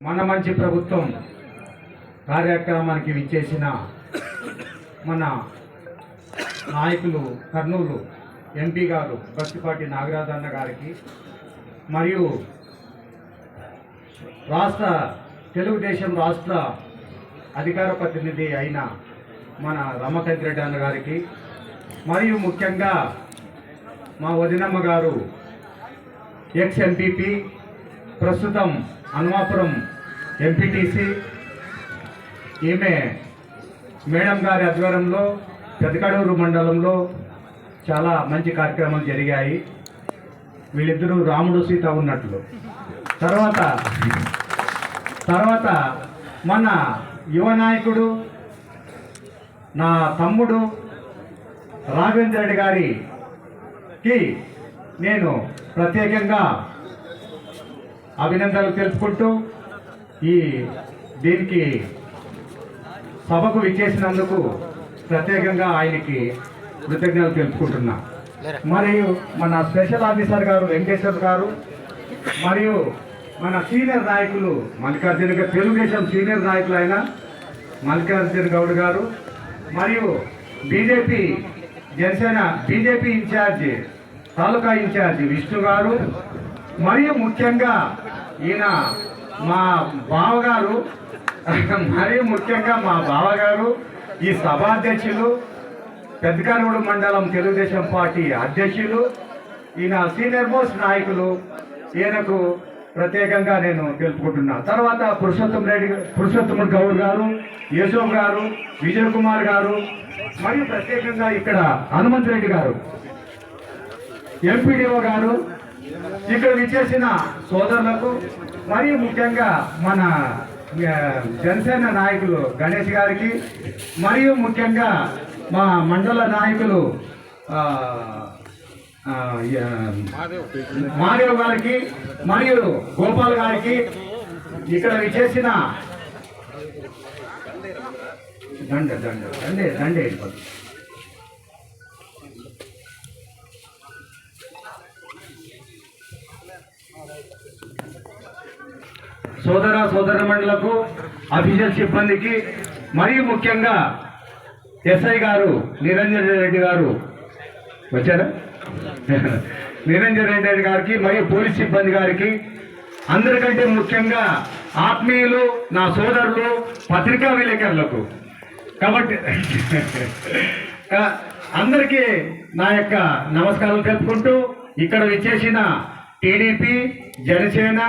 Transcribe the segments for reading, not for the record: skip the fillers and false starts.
మన మంచి ప్రభుత్వం కార్యక్రమానికి విచ్చేసిన మన నాయకులు కర్నూలు ఎంపీ గారు బస్తిపాటి నాగరాజు అన్న గారికి మరియు తెలుగుదేశం రాష్ట్ర అధికార ప్రతినిధి అయిన మన రమకంత్ రెడ్డి అన్న గారికి మరియు ముఖ్యంగా మా వదినమ్మ గారు ఎక్స్ ఎంపీపీ ప్రస్తుతం అన్వాపురం ఎంపీటీసీ ఈమె మేడం గారి ఆధ్వర్యంలో పెదకడూరు మండలంలో చాలా మంచి కార్యక్రమాలు జరిగాయి. వీళ్ళిద్దరూ రాముడు సీత ఉన్నట్లు. తర్వాత మన యువ నాయకుడు నా తమ్ముడు రాఘవేంద్ర రెడ్డి గారికి నేను ప్రత్యేకంగా అభినందనలు తెలుపుకుంటూ దీనికి సభకు విచ్చేసినందుకు ప్రత్యేకంగా ఆయనకి కృతజ్ఞతలు తెలుపుకుంటున్నా. మరియు మన స్పెషల్ ఆఫీసర్ గారు వెంకటేశ్వర్ గారు మరియు మన సీనియర్ నాయకులు మల్లికార్జున తెలుగుదేశం సీనియర్ నాయకులు అయిన మల్లికార్జున గౌడ్ గారు మరియు బీజేపీ జనసేన బీజేపీ ఇన్ఛార్జి తాలూకా ఇన్ఛార్జి విష్ణు గారు మరియు ముఖ్యంగా ఈయన మా బావగారు ఈ సభాధ్యక్షులు పెద్దకడూరు మండలం తెలుగుదేశం పార్టీ అధ్యక్షులు ఈయన సీనియర్ మోస్ట్ నాయకులు ఈయనకు ప్రత్యేకంగా నేను తెలుపుకుంటున్నా. తర్వాత పురుషోత్తమ గౌడ్ గారు, యశోక్ గారు, విజయ్ కుమార్ గారు మరియు ప్రత్యేకంగా ఇక్కడ హనుమంత్ రెడ్డి గారు ఎంపీడీఓ గారు ఇక్కడ విచ్చేసిన సోదరులకు మరియు ముఖ్యంగా మన జనసేన నాయకులు గణేష్ గారికి మరియు ముఖ్యంగా మా మండల నాయకులు మాదేవ్ గారికి మరియు గోపాల్ గారికి ఇక్కడ విచ్చేసిన దండే సోదరమణులకు అఫీషియల్ సిబ్బందికి మరియు ముఖ్యంగా ఎస్ఐ గారు నిరంజన్ రెడ్డి గారు వచ్చారా నిరంజన్ రెడ్డి గారికి మరియు పోలీస్ సిబ్బంది గారికి అందరికంటే ముఖ్యంగా ఆత్మీయులు నా సోదరులు పత్రికా విలేకరులకు కాబట్టి అందరికీ నా యొక్క నమస్కారాలు తెలుపుకుంటూ ఇక్కడ విచ్చేసిన టీడీపీ జనసేన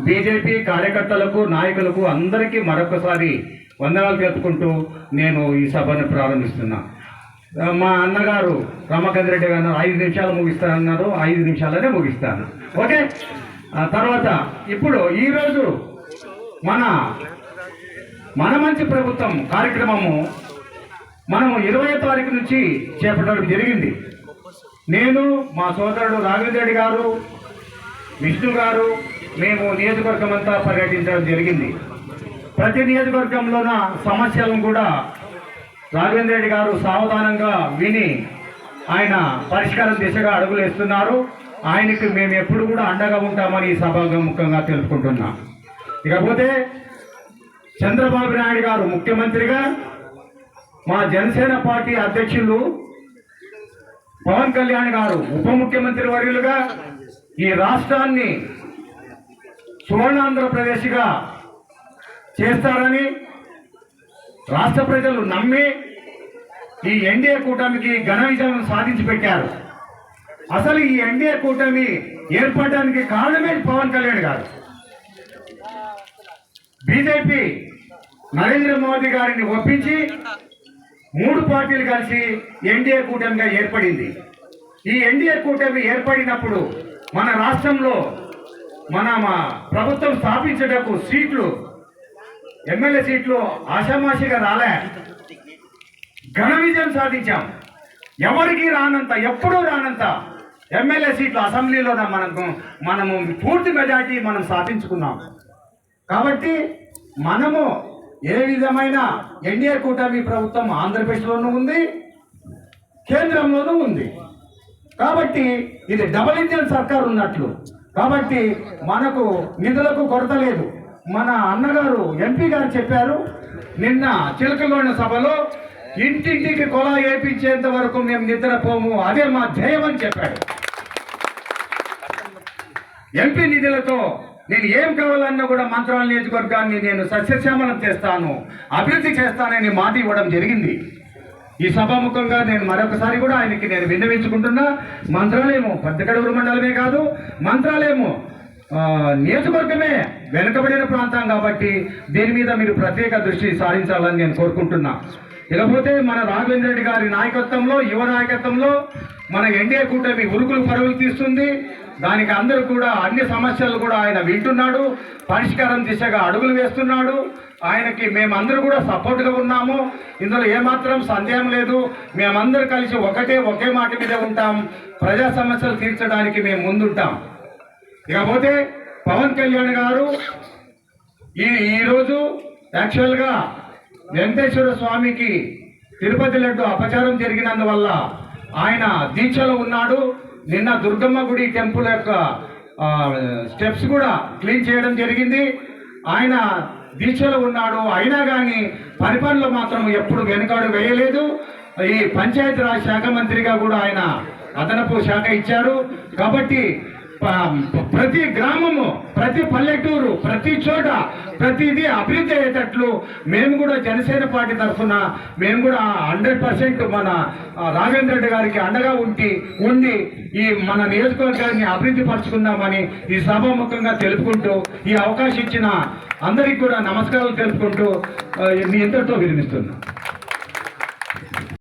బీజేపీ కార్యకర్తలకు నాయకులకు అందరికీ మరొకసారి వందనాలు తెలుపుకుంటూ నేను ఈ సభను ప్రారంభిస్తున్నా. మా అన్నగారు రమకంత్ రెడ్డి గారు 5 నిమిషాలు ముగిస్తానన్నారు. 5 నిమిషాలనే ముగిస్తాను. ఓకే. తర్వాత ఇప్పుడు ఈరోజు మన మంచి ప్రభుత్వం కార్యక్రమము మనము 20వ తారీఖు నుంచి చేపట్టడం జరిగింది. నేను మా సోదరుడు రాఘవేంద్ర రెడ్డి గారు, విష్ణు గారు మేము నియోజకవర్గం అంతా పర్యటించడం జరిగింది. ప్రతి నియోజకవర్గంలోన సమస్యలను కూడా రాఘవేంద్ర రెడ్డి గారు సావధానంగా విని ఆయన పరిష్కారం దిశగా అడుగులు వేస్తున్నారు. ఆయనకి మేము ఎప్పుడు కూడా అండగా ఉంటామని సభాముఖంగా తెలుపుకుంటున్నాం. ఇకపోతే చంద్రబాబు నాయుడు గారు ముఖ్యమంత్రిగా, మా జనసేన పార్టీ అధ్యక్షులు పవన్ కళ్యాణ్ గారు ఉప ముఖ్యమంత్రి వర్యులుగా ఈ రాష్ట్రాన్ని సువర్ణాంధ్రప్రదేశ్గా చేస్తారని రాష్ట్ర ప్రజలు నమ్మి ఈ ఎన్డీఏ కూటమికి ఘన విజయం సాధించి పెట్టారు. అసలు ఈ ఎన్డీఏ కూటమి ఏర్పడడానికి కారణమే పవన్ కళ్యాణ్ గారు. బీజేపీ నరేంద్ర మోదీ గారిని ఒప్పించి 3 పార్టీలు కలిసి ఎన్డీఏ కూటమిగా ఏర్పడింది. ఈ ఎన్డీఏ కూటమి ఏర్పడినప్పుడు మన రాష్ట్రంలో మన ప్రభుత్వం స్థాపించటకు సీట్లు ఎమ్మెల్యే సీట్లు ఆషామాషిగా రాలే, ఘన విజయం సాధించాం. ఎవరికి రానంత, ఎప్పుడూ రానంత ఎమ్మెల్యే సీట్లు అసెంబ్లీలో మనము పూర్తి మెజార్టీ మనం సాధించుకున్నాం. కాబట్టి మనము ఏ విధమైన ఎన్డీఏ కూటమి ప్రభుత్వం ఆంధ్రప్రదేశ్లోనూ ఉంది, కేంద్రంలోనూ ఉంది. కాబట్టి ఇది డబుల్ ఇంజిన్ సర్కార్ ఉన్నట్లు. కాబట్టి మనకు నిధులకు కొరత లేదు. మన అన్నగారు ఎంపీ గారు చెప్పారు నిన్న చిలకలోని సభలో, ఇంటింటికి కొలా వేయించేంత వరకు మేము నిద్రపోము, అదే మా ధ్యేయం అని చెప్పాడు. ఎంపీ నిధులతో నేను ఏం కావాలన్నా కూడా మంత్రాల నియోజకవర్గాన్ని నేను సస్యశ్యామలం చేస్తాను, అభివృద్ధి చేస్తానని మాట ఇవ్వడం జరిగింది. ఈ సభాముఖంగా నేను మరొకసారి కూడా ఆయనకి నేను విన్నవించుకుంటున్నా. మంత్రాలయము పెద్దకడూరు మండలమే కాదు, మంత్రాలయము నియోజకవర్గమే వెనుకబడిన ప్రాంతం కాబట్టి దీని మీద మీరు ప్రత్యేక దృష్టి సారించాలని నేను కోరుకుంటున్నా. ఇకపోతే మన రాఘవేంద్ర రెడ్డి గారి నాయకత్వంలో, యువ నాయకత్వంలో మన ఎన్డీఏ కూటమి ఉరుకులు పరుగులు తీస్తుంది. దానికి అందరూ కూడా అన్ని సమస్యలు కూడా ఆయన వింటున్నాడు, పరిష్కారం దిశగా అడుగులు వేస్తున్నాడు. ఆయనకి మేమందరూ కూడా సపోర్ట్గా ఉన్నాము, ఇందులో ఏమాత్రం సందేహం లేదు. మేమందరూ కలిసి ఒకే మాట మీద ఉంటాం, ప్రజా సమస్యలు తీర్చడానికి మేము ముందుంటాం. ఇకపోతే పవన్ కళ్యాణ్ గారు ఈరోజు యాక్చువల్గా వెంకటేశ్వర స్వామికి తిరుపతి లడ్డు అపచారం జరిగినందువల్ల ఆయన దీక్షలో ఉన్నాడు. నిన్న దుర్గమ్మ గుడి టెంపుల్ యొక్క స్టెప్స్ కూడా క్లీన్ చేయడం జరిగింది. ఆయన దీక్షలో ఉన్నాడు, అయినా కానీ పరిపాలనలో మాత్రం ఎప్పుడు వెనుకాడు వేయలేదు. ఈ పంచాయతీరాజ్ శాఖ మంత్రిగా కూడా ఆయన అదనపు శాఖ ఇచ్చారు. కాబట్టి ప్రతి గ్రామము, ప్రతి పల్లెటూరు, ప్రతి చోట ప్రతిదీ అభివృద్ధి అయ్యేటట్లు మేము కూడా జనసేన పార్టీ తరఫున మేము కూడా 100% మన రాఘవేంద్ర రెడ్డి గారికి అండగా ఉండి ఈ మన నియోజకవర్గాన్ని అభివృద్ధి పరుచుకుందామని ఈ సభాముఖంగా తెలుపుకుంటూ, ఈ అవకాశం ఇచ్చిన అందరికీ కూడా నమస్కారాలు తెలుపుకుంటూ మీ ఇంతటితో విరమిస్తున్నాను.